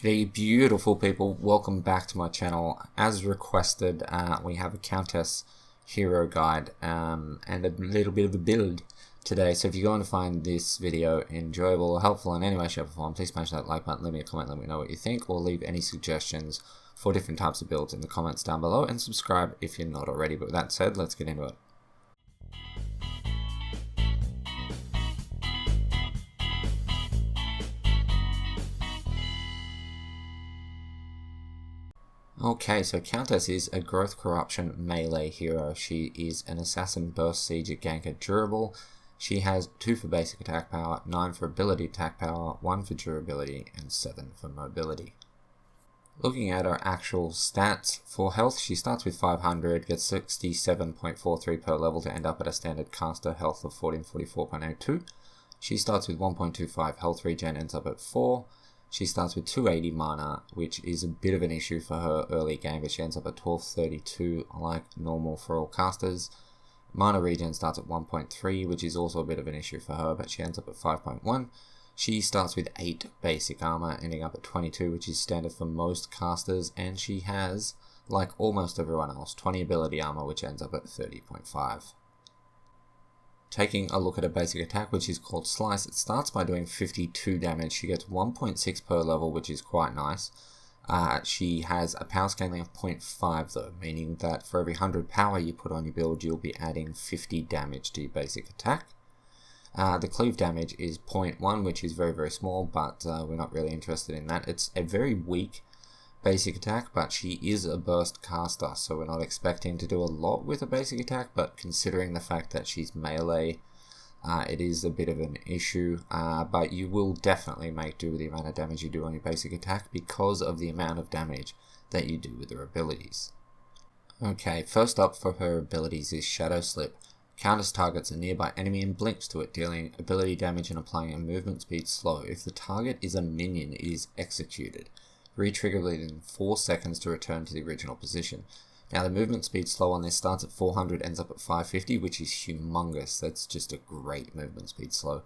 G'day beautiful people, welcome back to my channel. As requested, we have a Countess hero guide and a little bit of a build today. So if you're going to find this video enjoyable or helpful in any way, shape or form, please smash that like button, leave me a comment, let me know what you think, or leave any suggestions for different types of builds in the comments down below, and subscribe if you're not already. But with that said, let's get into it. Okay, so Countess is a growth corruption melee hero. She is an assassin, burst, siege, ganker, durable. She has 2 for basic attack power, 9 for ability attack power, 1 for durability, and 7 for mobility. Looking at her actual stats, for health she starts with 500, gets 67.43 per level to end up at a standard caster health of 1444.82. She starts with 1.25 health regen, ends up at 4. She starts with 280 mana, which is a bit of an issue for her early game, but she ends up at 1232 like normal for all casters. Mana regen starts at 1.3, which is also a bit of an issue for her, but she ends up at 5.1. She starts with 8 basic armor, ending up at 22, which is standard for most casters, and she has, like almost everyone else, 20 ability armor, which ends up at 30.5. Taking a look at a basic attack, which is called Slice, it starts by doing 52 damage. She gets 1.6 per level, which is quite nice. She has a power scaling of 0.5 though, meaning that for every 100 power you put on your build, you'll be adding 50 damage to your basic attack. The cleave damage is 0.1, which is very, very small, but we're not really interested in that. It's a very weak basic attack, but she is a burst caster, so we're not expecting to do a lot with a basic attack, but considering the fact that she's melee, it is a bit of an issue, but you will definitely make do with the amount of damage you do on your basic attack because of the amount of damage that you do with her abilities. Okay, first up for her abilities is Shadow Slip. Countess targets a nearby enemy and blinks to it, dealing ability damage and applying a movement speed slow. If the target is a minion, it is executed. Retrigger within 4 seconds to return to the original position. Now the movement speed slow on this starts at 400, ends up at 550, which is humongous. That's just a great movement speed slow.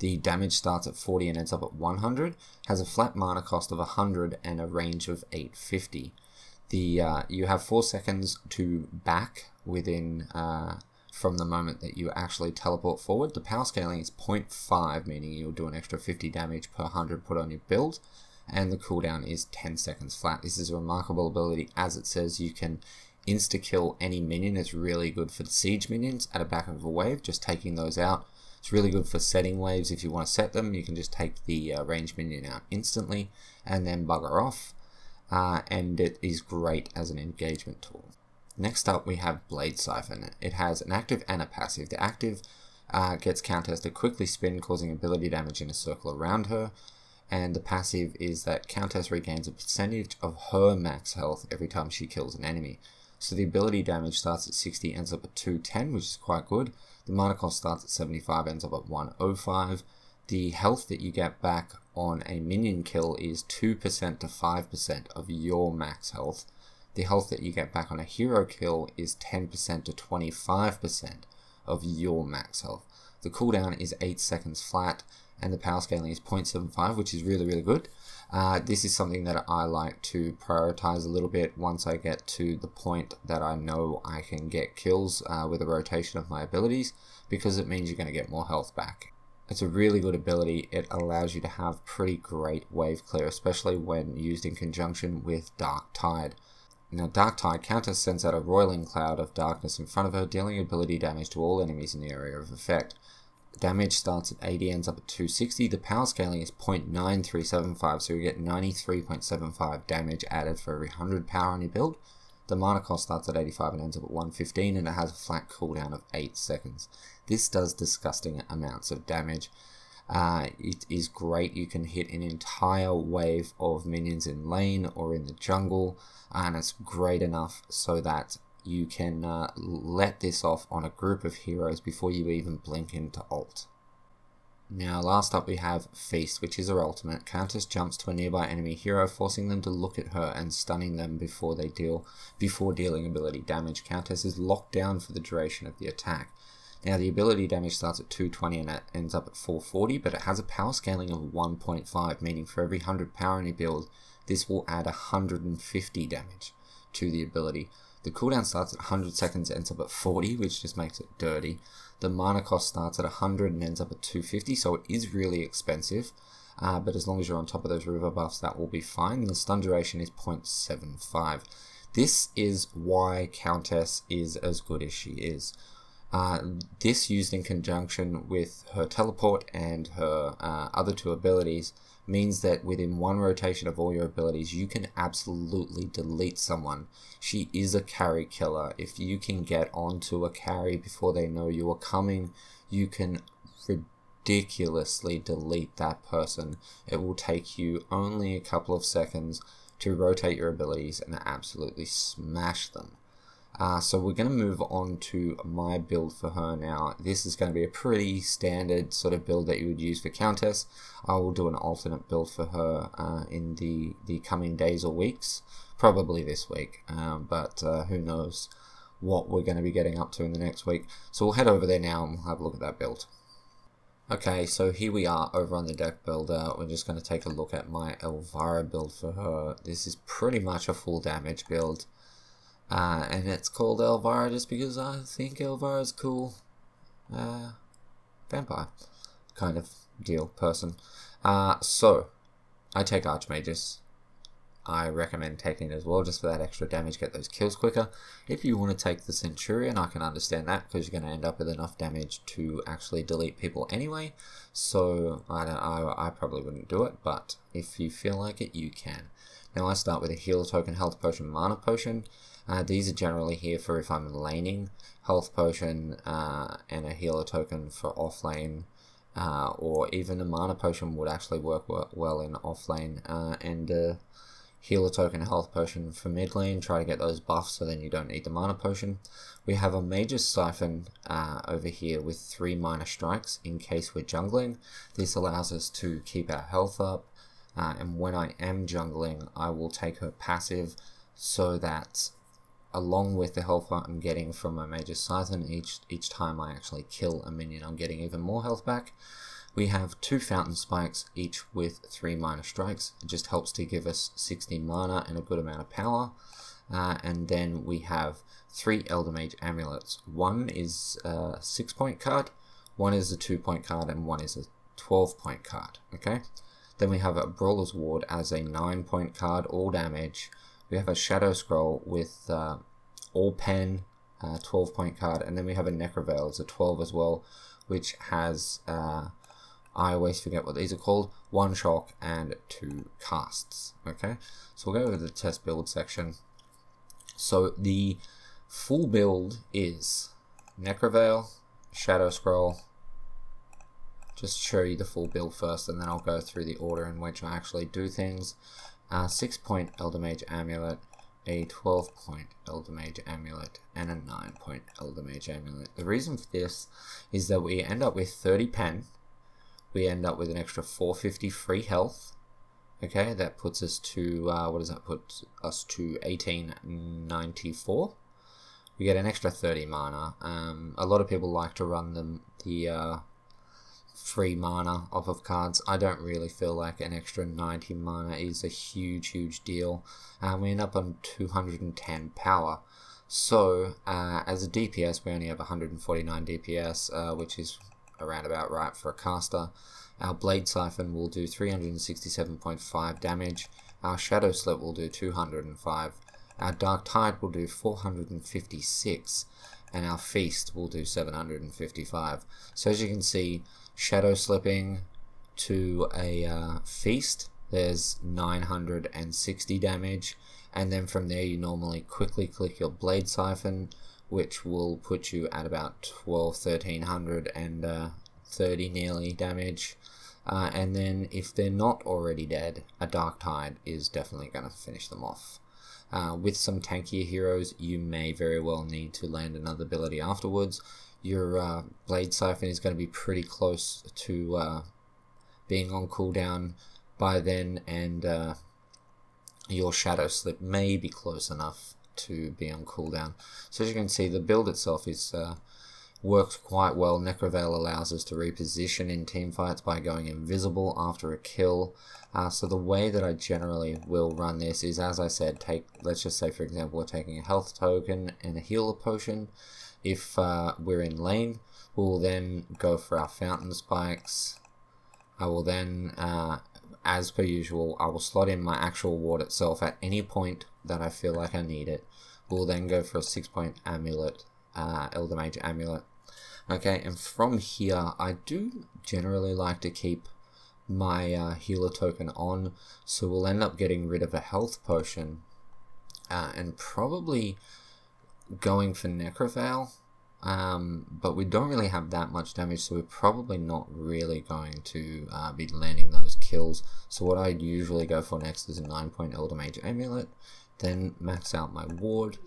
The damage starts at 40 and ends up at 100, has a flat mana cost of 100 and a range of 850. You have 4 seconds to back within from the moment that you actually teleport forward. The power scaling is 0.5, meaning you'll do an extra 50 damage per 100 put on your build. And the cooldown is 10 seconds flat. This is a remarkable ability. As it says, you can insta-kill any minion. It's really good for the siege minions at the back of a wave, just taking those out. It's really good for setting waves. If you want to set them, you can just take the ranged minion out instantly and then bugger off. And it is great as an engagement tool. Next up, we have Blade Siphon. It has an active and a passive. The active gets Countess to quickly spin, causing ability damage in a circle around her. And the passive is that Countess regains a percentage of her max health every time she kills an enemy. So the ability damage starts at 60, ends up at 210, which is quite good. The mana cost starts at 75, ends up at 105. The health that you get back on a minion kill is 2% to 5% of your max health. The health that you get back on a hero kill is 10% to 25% of your max health. The cooldown is 8 seconds flat, and the power scaling is 0.75, which is really, really good. This is something that I like to prioritize a little bit once I get to the point that I know I can get kills with a rotation of my abilities, because it means you're going to get more health back. It's a really good ability. It allows you to have pretty great wave clear, especially when used in conjunction with Dark Tide. Now, Dark Tide, Countess sends out a roiling cloud of darkness in front of her, dealing ability damage to all enemies in the area of effect. Damage starts at 80, ends up at 260. The power scaling is 0.9375, so you get 93.75 damage added for every 100 power on your build. The mana cost starts at 85 and ends up at 115, and it has a flat cooldown of 8 seconds. This does disgusting amounts of damage. It is great. You can hit an entire wave of minions in lane or in the jungle, and it's great enough so that you can let this off on a group of heroes before you even blink into ult. Now last up we have Feast, which is her ultimate. Countess jumps to a nearby enemy hero, forcing them to look at her and stunning them before dealing ability damage. Countess is locked down for the duration of the attack. Now the ability damage starts at 220 and it ends up at 440, but it has a power scaling of 1.5, meaning for every 100 power in your build, this will add 150 damage to the ability. The cooldown starts at 100 seconds, ends up at 40, which just makes it dirty. The mana cost starts at 100 and ends up at 250, so it is really expensive. But as long as you're on top of those river buffs, that will be fine. And the stun duration is 0.75. This is why Countess is as good as she is. This used in conjunction with her teleport and her other two abilities means that within one rotation of all your abilities, you can absolutely delete someone. She is a carry killer. If you can get onto a carry before they know you are coming, you can ridiculously delete that person. It will take you only a couple of seconds to rotate your abilities and absolutely smash them. So we're going to move on to my build for her now. This is going to be a pretty standard sort of build that you would use for Countess. I will do an alternate build for her in the coming days or weeks, probably this week, but who knows what we're going to be getting up to in the next week. So we'll head over there now and we'll have a look at that build. Okay, so here we are over on the deck builder. We're just going to take a look at my Elvira build for her. This is pretty much a full damage build. And it's called Elvira just because I think Elvira is cool. Vampire kind of deal person. So I take Archmages. I recommend taking it as well just for that extra damage, get those kills quicker. If you want to take the Centurion, I can understand that because you're going to end up with enough damage to actually delete people anyway. So I probably wouldn't do it, but if you feel like it, you can. Now I start with a healer token, health potion, mana potion. These are generally here for if I'm laning, health potion and a healer token for off lane, or even a mana potion would actually work well in off lane, and healer token, health potion for mid lane. Try to get those buffs so then you don't need the mana potion. We have a Mage's Siphon over here with 3 minor strikes in case we're jungling. This allows us to keep our health up, and when I am jungling, I will take her passive so that along with the health I'm getting from my Mage's Siphon, each time I actually kill a minion, I'm getting even more health back. We have 2 Fountain Spikes, each with 3 minor strikes. It just helps to give us 60 mana and a good amount of power. And then we have 3 Elder Mage Amulets. One is a 6-point card, one is a 2-point card, and one is a 12-point card. Okay. Then we have a Brawler's Ward as a 9-point card, all damage. We have a Shadow Scroll with all pen, 12-point card, and then we have a Necroveil as a 12 as well, which has, I always forget what these are called, 1 shock and 2 casts. Okay, so we'll go over the test build section. So the full build is Necroveil, Shadow Scroll. Just show you the full build first, and then I'll go through the order in which I actually do things. 6-point Elder Mage Amulet, a 12-point Elder Mage Amulet, and a 9-point Elder Mage Amulet. The reason for this is that we end up with 30 pen, we end up with an extra 450 free health. Okay, that puts us to, what does that put us to? 1894. We get an extra 30 mana. A lot of people like to run the free mana off of cards. I don't really feel like an extra 90 mana is a huge deal. We end up on 210 power. So as a DPS, we only have 149 DPS, which is around about right for a caster. Our Blade Siphon will do 367.5 damage. Our Shadow Slit will do 205. Our Dark Tide will do 456. And our Feast will do 755. So as you can see, Shadow Slipping to a Feast, there's 960 damage. And then from there you normally quickly click your Blade Siphon, which will put you at about 1330 nearly damage. And then if they're not already dead, a Dark Tide is definitely going to finish them off. With some tankier heroes, you may very well need to land another ability afterwards. Your Blade Siphon is going to be pretty close to being on cooldown by then, and your Shadow Slip may be close enough to be on cooldown. So as you can see, the build itself is works quite well. Necroveil allows us to reposition in teamfights by going invisible after a kill. So the way that I generally will run this is, as I said, let's just say for example we're taking a health token and a healer potion. If we're in lane, we'll then go for our fountain spikes. I will then, as per usual, I will slot in my actual ward itself at any point that I feel like I need it. We'll then go for a 6-point amulet, Elder Mage amulet. Okay, and from here, I do generally like to keep my healer token on, so we'll end up getting rid of a health potion and probably going for Necroveil, but we don't really have that much damage, so we're probably not really going to be landing those kills. So what I usually go for next is a 9-point Elder Mage amulet, then max out my ward,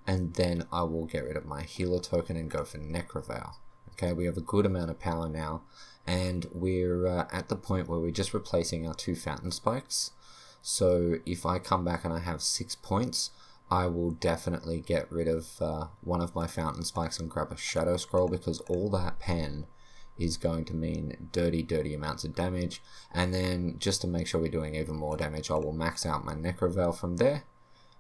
and then I will get rid of my healer token and go for Necroveil. Okay, we have a good amount of power now, and we're at the point where we're just replacing our 2 fountain spikes. So if I come back and I have 6 points, I will definitely get rid of one of my fountain spikes and grab a shadow scroll, because all that pen is going to mean dirty amounts of damage. And then just to make sure we're doing even more damage, I will max out my Necroveil from there,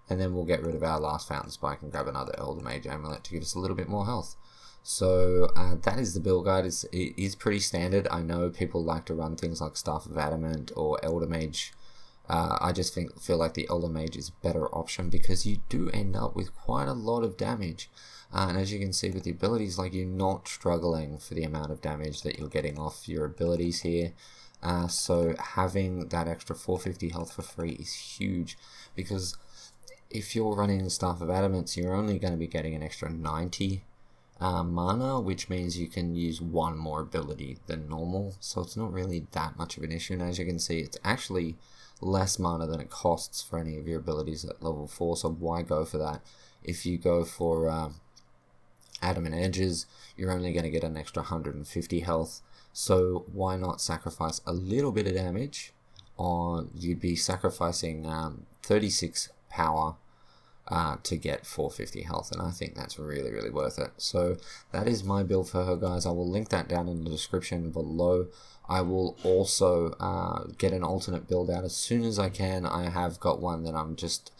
and then we'll get rid of our last fountain spike and grab another Elder Mage amulet to give us a little bit more health. So that is the build guide. It is pretty standard. I know people like to run things like Staff of Adamant or Elder Mage. I just feel like the Elder Mage is a better option, because you do end up with quite a lot of damage. And as you can see with the abilities, like, you're not struggling for the amount of damage that you're getting off your abilities here. So having that extra 450 health for free is huge, because if you're running Staff of Adamant, you're only going to be getting an extra 90 mana, which means you can use one more ability than normal, so it's not really that much of an issue. And as you can see, it's actually less mana than it costs for any of your abilities at level 4, so why go for that? If you go for Adamant Edges, you're only going to get an extra 150 health, so why not sacrifice a little bit of damage? Or you'd be sacrificing 36 power to get 450 health, and I think that's really worth it. So that is my build for her, guys. I will link that down in the description below. I will also get an alternate build out as soon as I can. I have got one that I'm just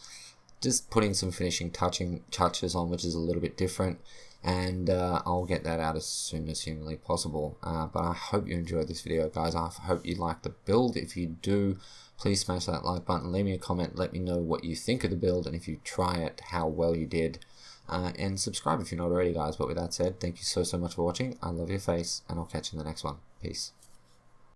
putting some finishing touches on, which is a little bit different, and I'll get that out as soon as humanly possible. But I hope you enjoyed this video, guys. I hope you like the build. If you do, please smash that like button, leave me a comment, let me know what you think of the build, and if you try it, how well you did. And subscribe if you're not already, guys. But with that said, thank you so much for watching. I love your face, and I'll catch you in the next one. Peace.